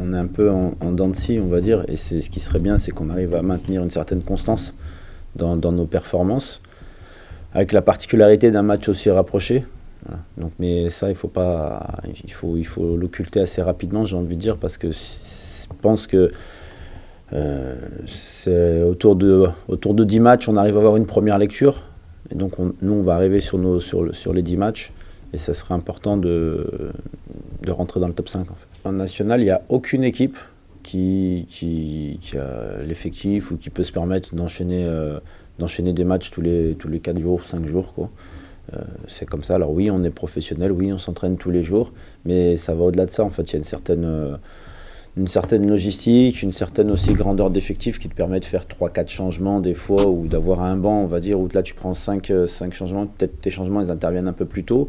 on est un peu en dents de scie, on va dire. Et ce qui serait bien, c'est qu'on arrive à maintenir une certaine constance dans nos performances, avec la particularité d'un match aussi rapproché. Voilà. Donc, mais ça, il faut l'occulter assez rapidement, j'ai envie de dire, parce que je pense que c'est autour de 10 matchs, on arrive à avoir une première lecture. Et donc, nous, on va arriver sur les 10 matchs. Et ça serait important de rentrer dans le top 5. En fait. En national, il n'y a aucune équipe qui a l'effectif ou qui peut se permettre d'enchaîner des matchs tous les 4 jours, 5 jours. Quoi. C'est comme ça. Alors oui, on est professionnel, oui, on s'entraîne tous les jours, mais ça va au-delà de ça. En fait, il y a une certaine logistique, une certaine aussi grandeur d'effectif qui te permet de faire 3-4 changements des fois, ou d'avoir un banc, on va dire, où là tu prends 5 changements, peut-être tes changements ils interviennent un peu plus tôt.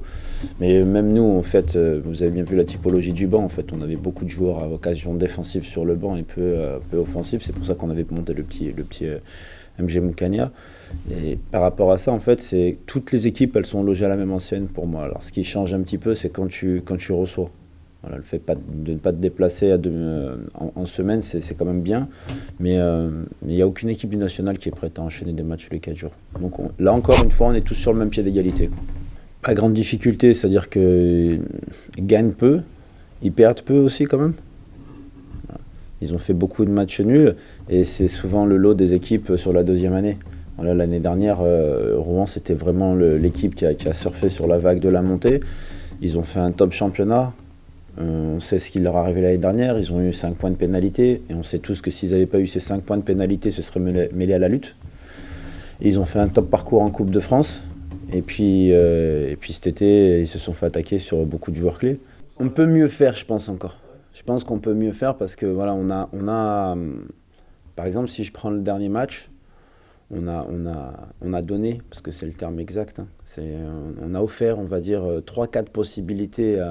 Mais même nous, en fait, vous avez bien vu la typologie du banc, en fait, on avait beaucoup de joueurs à vocation défensive sur le banc et peu offensif, c'est pour ça qu'on avait monté le petit MG Moukania. Et par rapport à ça, en fait, c'est toutes les équipes, elles sont logées à la même enseigne pour moi. Alors ce qui change un petit peu, c'est quand tu reçois. Voilà, le fait de ne pas te déplacer en semaine, c'est quand même bien. Mais il n'y a aucune équipe du national qui est prête à enchaîner des matchs tous les 4 jours. Donc là encore une fois, on est tous sur le même pied d'égalité. Pas grande difficulté, c'est-à-dire qu'ils gagnent peu, ils perdent peu aussi quand même. Voilà. Ils ont fait beaucoup de matchs nuls et c'est souvent le lot des équipes sur la deuxième année. Voilà, l'année dernière, Rouen, c'était vraiment l'équipe qui a surfé sur la vague de la montée. Ils ont fait un top championnat. On sait ce qui leur est arrivé l'année dernière, ils ont eu 5 points de pénalité, et on sait tous que s'ils n'avaient pas eu ces 5 points de pénalité, ils se seraient mêlés à la lutte. Et ils ont fait un top parcours en Coupe de France, et puis cet été, ils se sont fait attaquer sur beaucoup de joueurs clés. On peut mieux faire, je pense encore. Je pense qu'on peut mieux faire parce que voilà, on a par exemple, si je prends le dernier match, on a donné, parce que c'est le terme exact, hein, on a offert, on va dire, 3-4 possibilités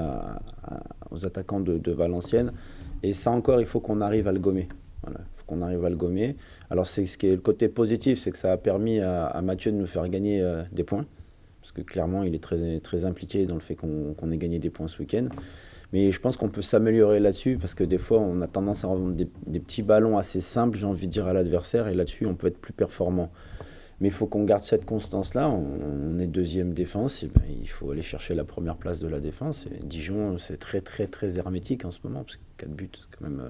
aux attaquants de Valenciennes. Et ça encore, il faut qu'on arrive à le gommer. Voilà, il faut qu'on arrive à le gommer. Alors ce qui est le côté positif, c'est que ça a permis à Mathieu de nous faire gagner des points. Parce que clairement, il est très, très impliqué dans le fait qu'on ait gagné des points ce week-end. Mais je pense qu'on peut s'améliorer là-dessus parce que des fois, on a tendance à rendre des petits ballons assez simples, j'ai envie de dire, à l'adversaire. Et là-dessus, on peut être plus performant. Mais il faut qu'on garde cette constance-là. On est deuxième défense. Et ben, il faut aller chercher la première place de la défense. Et Dijon, c'est très, très, très hermétique en ce moment. Parce que 4 buts, quand même,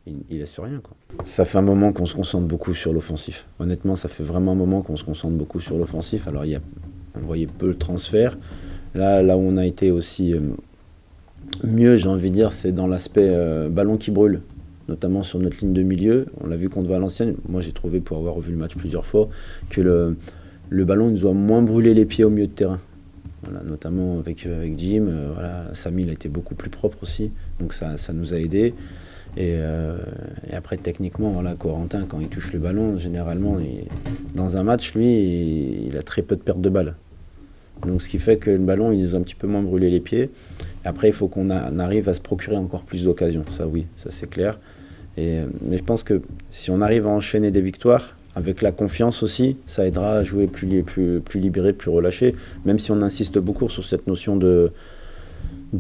il laisse rien. Quoi. Ça fait un moment qu'on se concentre beaucoup sur l'offensif. Honnêtement, ça fait vraiment un moment qu'on se concentre beaucoup sur l'offensif. Alors, on voyait peu le transfert. Là où on a été aussi mieux, j'ai envie de dire, c'est dans l'aspect ballon qui brûle, notamment sur notre ligne de milieu. On l'a vu contre Valenciennes. Moi, j'ai trouvé, pour avoir revu le match plusieurs fois, que le ballon nous doit moins brûler les pieds au milieu de terrain. Voilà, notamment avec Jim. Voilà, Samy, il a été beaucoup plus propre aussi. Donc ça nous a aidés. Et après, techniquement, voilà, Corentin, quand il touche le ballon, généralement, dans un match, lui, il a très peu de pertes de balles. Donc ce qui fait que le ballon, il nous a un petit peu moins brûlé les pieds. Et après, il faut qu'on arrive à se procurer encore plus d'occasions. Ça, oui, ça c'est clair. Mais je pense que si on arrive à enchaîner des victoires, avec la confiance aussi, ça aidera à jouer plus libéré, plus relâché. Même si on insiste beaucoup sur cette notion de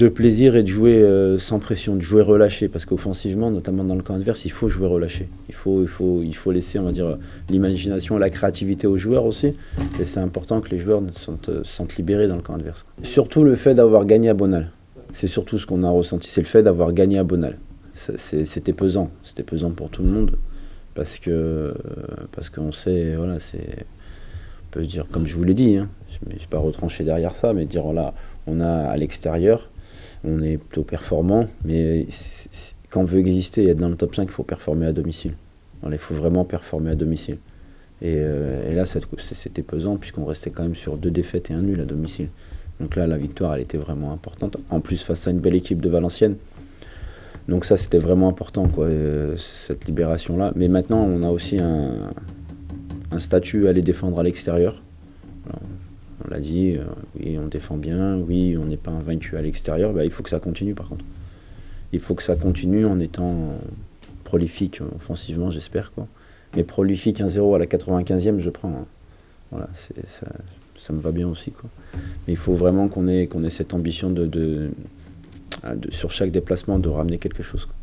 plaisir et de jouer sans pression, de jouer relâché. Parce qu'offensivement, notamment dans le camp adverse, il faut jouer relâché. Il faut laisser, on va dire, l'imagination, la créativité aux joueurs aussi. Et c'est important que les joueurs se sentent libérés dans le camp adverse. Surtout le fait d'avoir gagné à Bonal. C'est surtout ce qu'on a ressenti, c'est le fait d'avoir gagné à Bonal. C'était pesant pour tout le monde. Parce qu'on sait, voilà, on peut dire, comme je vous l'ai dit, hein, je ne vais pas retrancher derrière ça, mais dire, voilà, on a à l'extérieur, on est plutôt performant, mais quand on veut exister et être dans le top 5, il faut performer à domicile. Voilà, il faut vraiment performer à domicile. Et là, c'était pesant, puisqu'on restait quand même sur 2 défaites et 1 nul à domicile. Donc là, la victoire, elle était vraiment importante. En plus, face à une belle équipe de Valenciennes. Donc ça, c'était vraiment important, quoi, cette libération-là. Mais maintenant, on a aussi un statut à les défendre à l'extérieur. Alors, on l'a dit, oui, on défend bien, oui, on n'est pas invaincu à l'extérieur. Bah, il faut que ça continue, par contre. Il faut que ça continue en étant prolifique offensivement, j'espère, quoi. Mais prolifique 1-0 à la 95e, je prends. Hein. Voilà, ça me va bien aussi, quoi. Mais il faut vraiment qu'on ait cette ambition sur chaque déplacement de ramener quelque chose, quoi.